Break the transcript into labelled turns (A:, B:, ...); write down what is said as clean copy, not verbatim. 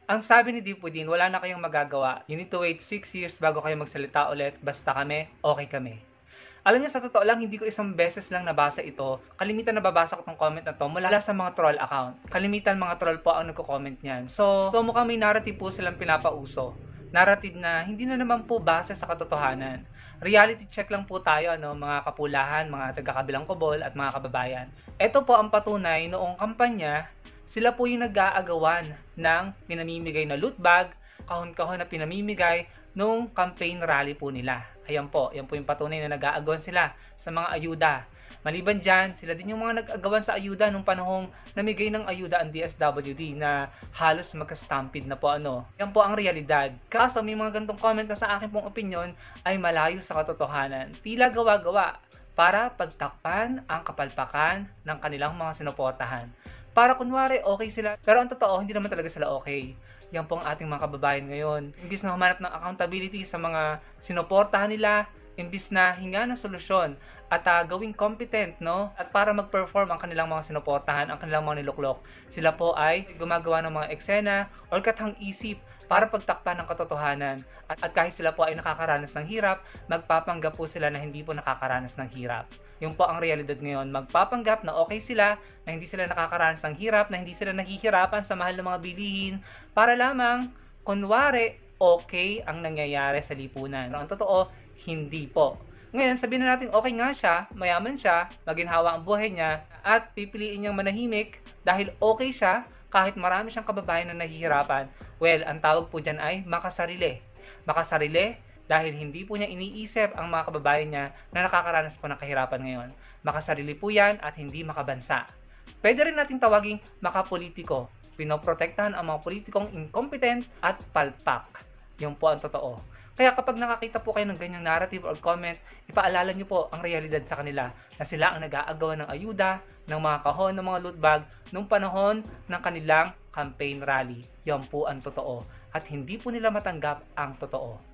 A: Ang sabi ni Dipudin, wala na kayong magagawa. You need to wait 6 years bago kayo magsalita ulit. Basta kami, okay kami. Alam niyo, sa totoo lang, hindi ko isang beses lang nabasa ito. Kalimitan nababasa ko tong comment na to mula sa mga troll account. Kalimitan mga troll po ang nagko-comment niyan. So mukhang may narrative po silang pinapauso. Narrative na hindi na naman po base sa katotohanan. Reality check lang po tayo, mga kapulahan, mga taga-kabilang kubol at mga kababayan. Ito po ang patunay noong kampanya, sila po yung nag-aagawan ng pinamimigay na loot bag, kahon-kahon na pinamimigay nung campaign rally po nila. Ayan po, yan po yung patunay na nag-aagawan sila sa mga ayuda. Maliban dyan, sila din yung mga nag-agawan sa ayuda nung panahong namigay ng ayuda ang DSWD na halos magka-stampede na po Yan po ang realidad. Kaso may mga gantong comment na sa akin pong opinion ay malayo sa katotohanan. Tila gawa-gawa para pagtakpan ang kapalpakan ng kanilang mga sinuportahan. Para kunwari okay sila, pero ang totoo hindi naman talaga sila okay. Yan po ang ating mga kababayan ngayon. Imbis na humanap ng accountability sa mga sinuportahan nila, imbis na hinga ng solusyon at gawing competent, at para mag-perform ang kanilang mga sinuportahan, ang kanilang mga niluklok, sila po ay gumagawa ng mga eksena or kathang isip para pagtakpan ng katotohanan. At kahit sila po ay nakakaranas ng hirap, magpapanggap po sila na hindi po nakakaranas ng hirap. Yung po ang realidad ngayon, magpapanggap na okay sila, na hindi sila nakakaranas ng hirap, na hindi sila nahihirapan sa mahal ng mga bilihin, para lamang, kunwari, okay ang nangyayari sa lipunan. Pero ang totoo, hindi po. Ngayon, sabihin na natin okay nga siya, mayaman siya, maginhawa ang buhay niya, at pipiliin niyang manahimik dahil okay siya kahit marami siyang kababayan na nahihirapan. Well, ang tawag po dyan ay makasarili. Makasarili dahil hindi po niya iniisip ang mga kababayan niya na nakakaranas po ng kahirapan ngayon. Makasarili po yan at hindi makabansa. Pwede rin nating tawaging makapolitiko. Pinoprotektahan ang mga politikong incompetent at palpak. Yun po ang totoo. Kaya kapag nakakita po kayo ng ganyang narrative or comment, ipaalala nyo po ang realidad sa kanila na sila ang nag-aagawan ng ayuda, ng mga kahon, ng mga loot bag, nung panahon ng kanilang campaign rally. Yan po ang totoo. At hindi po nila matanggap ang totoo.